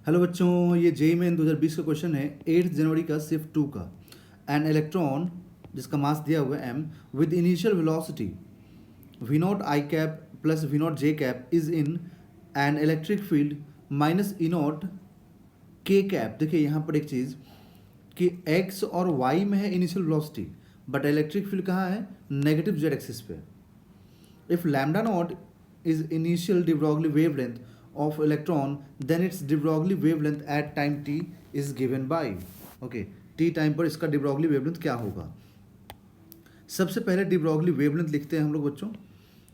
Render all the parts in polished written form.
Hello बच्चों, ये JEE main 2020 का क्वेश्चन है 8 जनवरी का शिफ्ट 2 का। एन इलेक्ट्रॉन जिसका मास दिया हुआ है m with initial velocity v not i cap plus v not j cap is in an electric field minus E not के कैप। देखिए यहाँ पर एक चीज़ कि x और y में है initial velocity, but electric field कहाँ है? नेगेटिव जेड एक्सिस पे। If lambda naught is initial de Broglie wavelength of electron, then its de Broglie wavelength at time t is given by okay t time पर इसका de Broglie wavelength क्या होगा। सबसे पहले de Broglie wavelength लिखते हैं हम लोग बच्चों,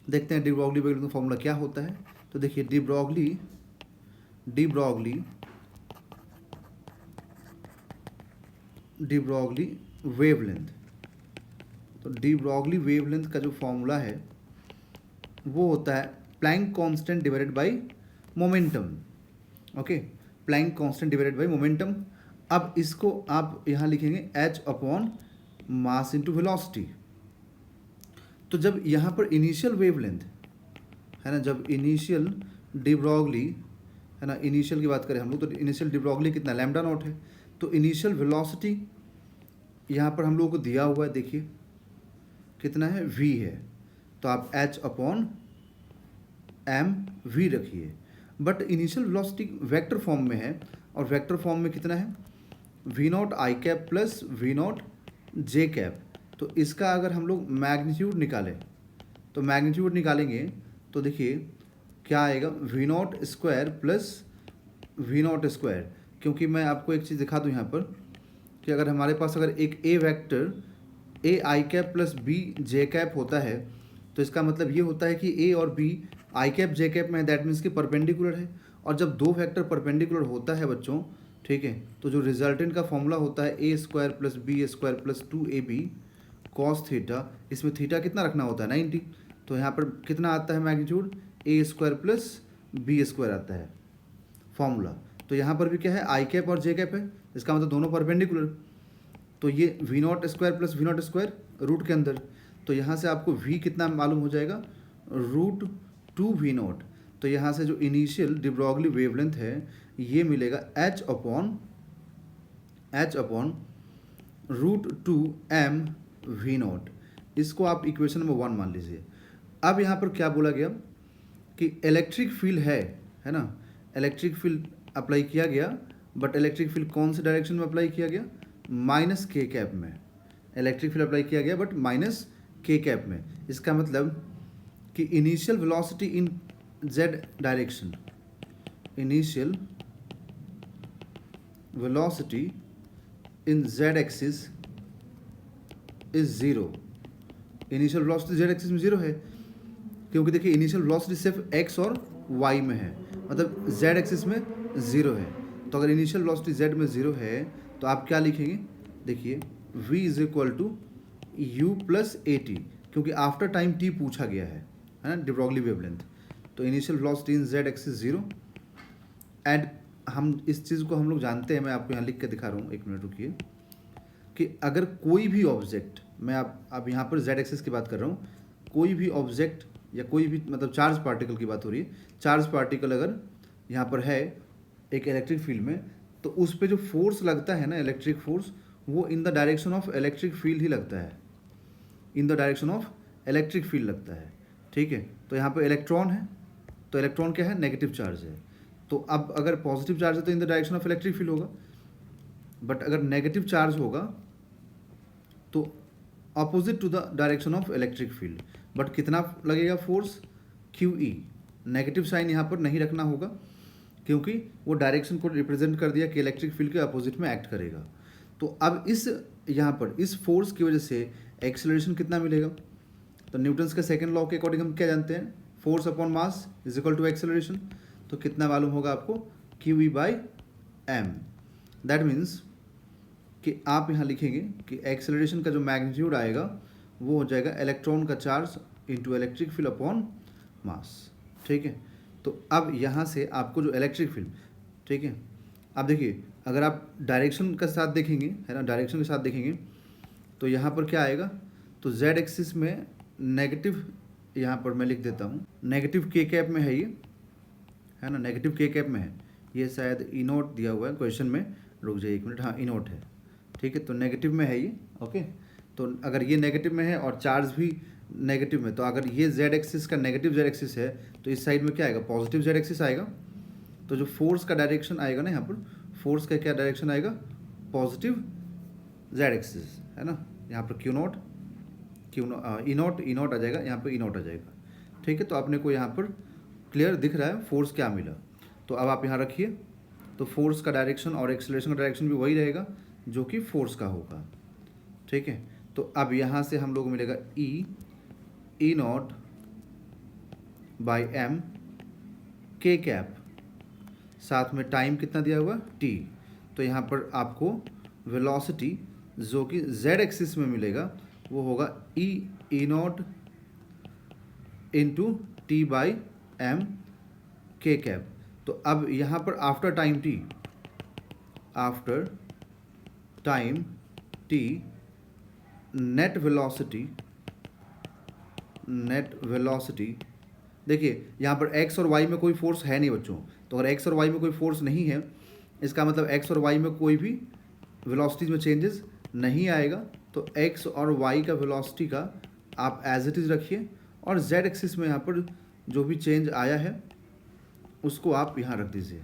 देखते हैं de Broglie wavelength का फॉर्मूला क्या होता है। तो देखिए de Broglie wavelength, तो de Broglie wavelength का जो फॉर्मूला है वो होता है Planck constant divided by momentum. Okay, Planck constant divided by momentum. अब इसको आप यहाँ लिखेंगे h upon mass into velocity. तो जब यहाँ पर इनिशियल वेवलेंथ है ना, जब इनिशियल डी ब्रॉगली है ना, इनिशियल की बात करें हम लोग तो इनिशियल डी ब्रॉगली कितना लैम्डा नॉट है, तो इनिशियल वेलोसिटी यहाँ पर हम लोगों को दिया हुआ है, देखिए कितना है v है, तो आप h अपॉन एम वी रखिए। But initial velocity vector form में है, और वेक्टर फॉर्म में कितना है? V nought i cap plus v nought j cap. तो इसका अगर हम लोग मैग्नीट्यूड निकालें, तो मैग्नीट्यूड निकालेंगे तो देखिए क्या आएगा? V not square plus v not square. क्योंकि मैं आपको एक चीज़ दिखा दूँ यहाँ पर कि अगर हमारे पास अगर एक a vector a i cap plus b j cap होता है, तो इसका मतलब ये होता है कि ए और b i cap j cap में है, दैट मीन्स कि परपेंडिकुलर है। और जब दो वेक्टर परपेंडिकुलर होता है बच्चों, ठीक है, तो जो रिजल्टेंट का फॉर्मूला होता है a square plus b square plus 2ab cos theta. इसमें थीटा कितना रखना होता है? 90। तो यहाँ पर कितना आता है मैग्नीट्यूड? ए स्क्वायर प्लस बी स्क्वायर आता है फॉर्मूला। तो यहाँ पर भी क्या है? आई कैप और जे कैप है, इसका मतलब दोनों परपेंडिकुलर। तो ये v not square plus v not square root के अंदर, तो यहाँ से आपको v कितना मालूम हो जाएगा? Root 2v nought. तो यहाँ से जो इनिशियल de Broglie वेवलेंथ है ये मिलेगा h upon root 2m v nought. इसको आप इक्वेशन नंबर 1 मान लीजिए। अब यहाँ पर क्या बोला गया कि इलेक्ट्रिक फील्ड है ना, इलेक्ट्रिक फील्ड अप्लाई किया गया, बट इलेक्ट्रिक फील्ड कौन से डायरेक्शन में अप्लाई किया गया? माइनस के कैप में इलेक्ट्रिक फील्ड अप्लाई किया गया, बट माइनस के कैप में। इसका मतलब कि initial velocity in Z direction, initial velocity in z axis is zero. Initial velocity Z axis में ज़ीरो है, क्योंकि देखिए इनिशियल वेलोसिटी सिर्फ एक्स और वाई में है, मतलब जेड एक्सिस में ज़ीरो है। तो अगर इनिशियल वेलोसिटी जेड में ज़ीरो है तो आप क्या लिखेंगे? देखिए v is equal to u plus a t, क्योंकि आफ्टर टाइम t पूछा गया है ना, de Broglie वेवलेंथ। तो initial velocity in z axis zero. And हम इस चीज़ को हम लोग जानते हैं, मैं आपको यहाँ लिख के दिखा रहा हूँ, एक मिनट रुकिए, कि अगर कोई भी ऑब्जेक्ट, मैं अब यहाँ पर जेड एक्सिस की बात कर रहा हूँ, कोई भी ऑब्जेक्ट या कोई भी मतलब चार्ज पार्टिकल की बात हो रही है, चार्ज पार्टिकल अगर यहाँ पर है एक इलेक्ट्रिक फील्ड में, तो उस पर जो फोर्स लगता है ना, इलेक्ट्रिक फोर्स, वो in the direction of electric field ही लगता है, in the direction of electric field लगता है, ठीक है। तो यहाँ पे इलेक्ट्रॉन है, तो इलेक्ट्रॉन क्या है? नेगेटिव चार्ज है। तो अब अगर पॉजिटिव चार्ज है तो in the direction of electric field होगा, बट अगर नेगेटिव चार्ज होगा तो opposite to the direction of electric field. But कितना लगेगा फोर्स? QE। नेगेटिव साइन यहाँ पर नहीं रखना होगा, क्योंकि वो डायरेक्शन को रिप्रेजेंट कर दिया कि इलेक्ट्रिक फील्ड के अपोजिट में एक्ट करेगा। तो अब इस यहाँ पर इस फोर्स की वजह से एक्सेलरेशन कितना मिलेगा? तो न्यूटन्स के सेकंड लॉ के अकॉर्डिंग हम क्या जानते हैं? Force upon mass is equal to acceleration. तो कितना मालूम होगा आपको? QE by m। That means कि आप यहाँ लिखेंगे कि एक्सेलरेशन का जो मैग्नीट्यूड आएगा वो हो जाएगा इलेक्ट्रॉन का charge into electric field upon mass, ठीक है। तो अब यहाँ से आपको जो इलेक्ट्रिक फील्ड, ठीक है, अब देखिए अगर आप डायरेक्शन के साथ देखेंगे, है ना, डायरेक्शन के साथ देखेंगे तो यहाँ पर क्या आएगा? तो जेड एक्सिस में नेगेटिव, यहाँ पर मैं लिख देता हूँ, नेगेटिव के कैप में है ये, है ना, नेगेटिव के कैप में है, ये शायद ई नोट दिया हुआ है क्वेश्चन में, रुक जाइए 1 मिनट, हाँ ई नोट है, ठीक है। तो नेगेटिव में है ये, ओके। तो अगर ये नेगेटिव में है और चार्ज भी नेगेटिव में, तो अगर ये जेड एक्सिस का नेगेटिव जेड एक्सिस है तो इस साइड में क्या आएगा, पॉजिटिव जेड एक्सिस आएगा। तो जो फोर्स का डायरेक्शन आएगा ना यहाँ पर, फोर्स का क्या डायरेक्शन आएगा, पॉजिटिव जेड एक्सिस, है ना। यहाँ पर क्यू नोट ई नोट आ जाएगा, यहाँ पर ई नोट आ जाएगा, ठीक है। तो अपने को यहाँ पर क्लियर दिख रहा है फोर्स क्या मिला। तो अब आप यहाँ रखिए, तो फोर्स का डायरेक्शन और एक्सेलरेशन का डायरेक्शन भी वही रहेगा जो कि फोर्स का होगा, ठीक है। तो अब यहाँ से हम लोग मिलेगा ई not by m k cap, साथ में टाइम कितना दिया हुआ टी। तो यहाँ पर आपको वेलोसिटी जो कि जेड एक्सिस में मिलेगा वो होगा e naught into t by m k cap. तो अब यहाँ पर after time t net velocity देखिए यहाँ पर x और y में कोई फोर्स है नहीं बच्चों। तो अगर x और y में कोई फोर्स नहीं है, इसका मतलब x और y में कोई भी वेलोसिटीज में चेंजेस नहीं आएगा। तो x और y का वेलोसिटी का आप एज इट इज़ रखिए, और z एक्सिस में यहाँ पर जो भी चेंज आया है उसको आप यहाँ रख दीजिए,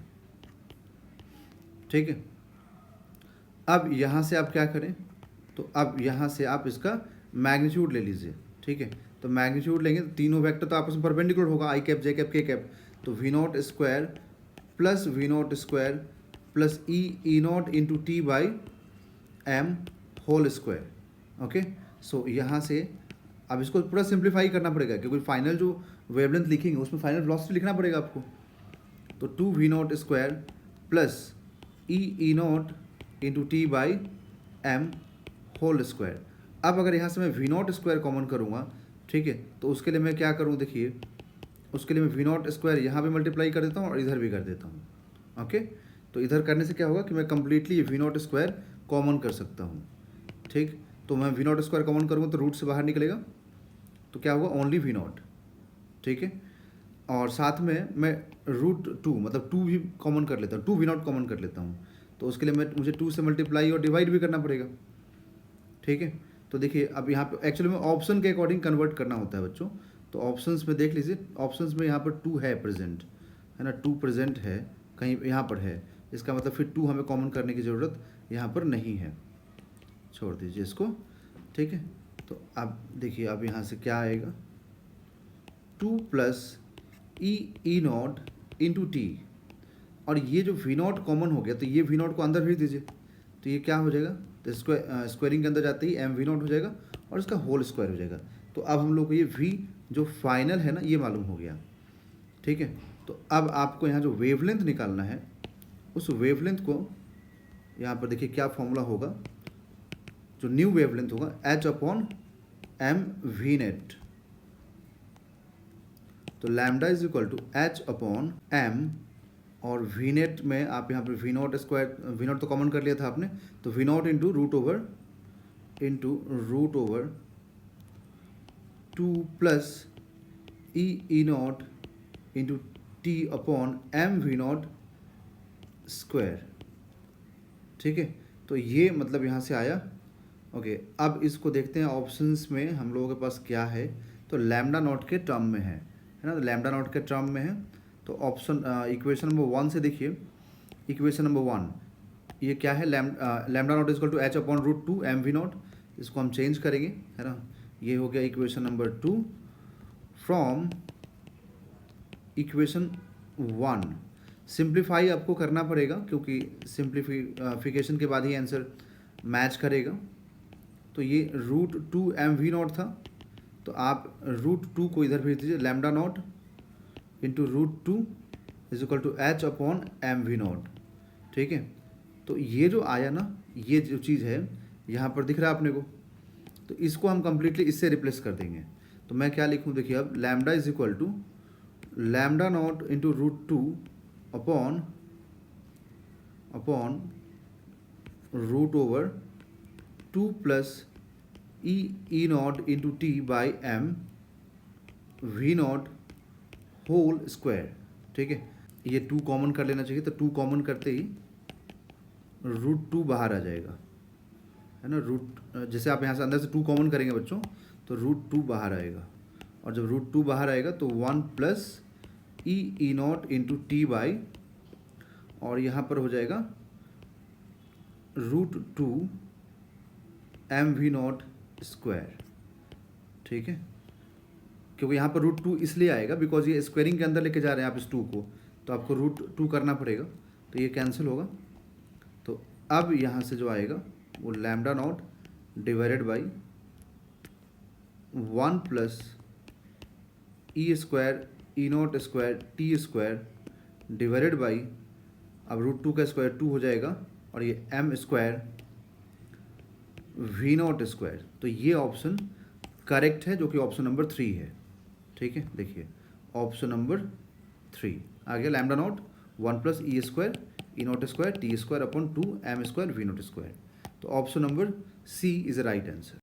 ठीक है। अब यहाँ से आप क्या करें, तो अब यहाँ से आप इसका मैग्नीट्यूड ले लीजिए, ठीक है। तो मैग्नीट्यूड लेंगे तो तीनों वेक्टर तो आपस में परपेंडिकुलर होगा, i cap j cap k cap. तो v not square plus e naught into t by m whole square, okay. So यहाँ से अब इसको पूरा सिंप्लीफाई करना पड़ेगा, क्योंकि फाइनल जो वेवलेंथ लिखेंगे उसमें फाइनल वेलोसिटी लिखना पड़ेगा आपको। तो 2 v not square plus e naught into t by m whole square. अब अगर यहाँ से मैं वी नॉट स्क्वायर कॉमन करूँगा, ठीक है, तो उसके लिए मैं क्या करूँ, देखिए उसके लिए मैं वी नॉट स्क्वायर यहाँ भी मल्टीप्लाई कर देता हूँ और इधर भी कर देता हूँ, ओके। तो इधर करने से क्या होगा कि मैं completely v not square common कर सकता हूँ, ठीक। तो मैं वी नॉट स्क्वायर कॉमन करूँगा तो रूट से बाहर निकलेगा, तो क्या होगा, ओनली वी नॉट, ठीक है। और साथ में मैं √2 मतलब 2 भी कॉमन कर लेता हूँ, 2 वी नॉट कॉमन कर लेता हूँ। तो उसके लिए मुझे 2 से मल्टीप्लाई और डिवाइड भी करना पड़ेगा, ठीक है। तो देखिए अब यहाँ पे एक्चुअली में ऑप्शन के अकॉर्डिंग कन्वर्ट करना होता है बच्चों। तो ऑप्शंस में देख लीजिए, ऑप्शंस में यहाँ पर 2 है प्रेजेंट, है ना, 2 प्रेजेंट है, कहीं यहाँ पर है, इसका मतलब फिर 2 हमें कॉमन करने की ज़रूरत यहाँ पर नहीं है, छोड़ दीजिए इसको, ठीक है। तो अब देखिए अब यहाँ से क्या आएगा, 2 plus e naught into T, और ये जो वी नॉट कॉमन हो गया तो ये वी नॉट को अंदर भेज दीजिए, तो ये क्या हो जाएगा, तो स्क्वायरिंग के अंदर जाते ही एम वी नॉट हो जाएगा और इसका होल स्क्वायर हो जाएगा। तो अब हम लोग को ये वी जो फाइनल है ना ये मालूम हो गया, ठीक है। तो अब आपको यहाँ जो वेवलेंथ निकालना है, उस वेवलेंथ को यहाँ पर देखिए क्या फॉर्मूला होगा, जो न्यू वेवलेंथ होगा h/m वी नेट। तो lambda is equal to h/m, और वी नेट में आप यहाँ पर v not square, v naught तो कॉमन कर लिया था आपने, तो v naught into root over 2 plus e naught into t upon m v not square, ठीक है। तो ये मतलब यहाँ से आया, ओके। अब इसको देखते हैं ऑप्शंस में हम लोगों के पास क्या है। तो लैम्डा नॉट के टर्म में है ना, तो लैम्डा नॉट के टर्म में है। तो ऑप्शन इक्वेशन नंबर 1 से देखिए, इक्वेशन नंबर 1 ये क्या है, lambda naught equal to h/√2 m v naught, इसको हम चेंज करेंगे, है ना। ये हो गया equation number 2 from equation 1। Simplify आपको करना पड़ेगा क्योंकि सिंप्लीफिकेशन के बाद ही आंसर मैच करेगा। तो ये √2 एम वी नॉट था, तो आप √2 को इधर भेज दीजिए, lambda naught into √2 is equal to h/m v naught, ठीक है। तो ये जो आया ना, ये जो चीज़ है यहाँ पर दिख रहा है अपने को, तो इसको हम कंप्लीटली इससे रिप्लेस कर देंगे। तो मैं क्या लिखूँ, देखिए अब lambda is equal to lambda naught into √2 upon root over 2 plus e naught into t by m v naught whole square, ठीक है। ये 2 कॉमन कर लेना चाहिए, तो 2 कॉमन करते ही √2 बाहर आ जाएगा, है ना। जैसे आप यहाँ से अंदर से 2 कॉमन करेंगे बच्चों, तो √2 बाहर आएगा, और जब √2 बाहर आएगा तो 1 plus e naught into t by, और यहाँ पर हो जाएगा √2 mv0 स्क्वायर, ठीक है। क्योंकि यहाँ पर √2 इसलिए आएगा बिकॉज ये स्क्वायरिंग के अंदर लेके जा रहे हैं आप इस 2 को, तो आपको √2 करना पड़ेगा, तो ये कैंसिल होगा। तो अब यहाँ से जो आएगा वो lambda naught divided by 1 plus e square e naught square t square divided by, अब √2 का स्क्वायर 2 हो जाएगा, और ये m स्क्वायर v0 स्क्वायर। तो ये ऑप्शन करेक्ट है, जो कि ऑप्शन नंबर 3 है, ठीक है। देखिए ऑप्शन नंबर 3 आ गया, lambda naught 1 plus e square e naught square t square upon 2 m square v0 square. तो option number c is the right answer.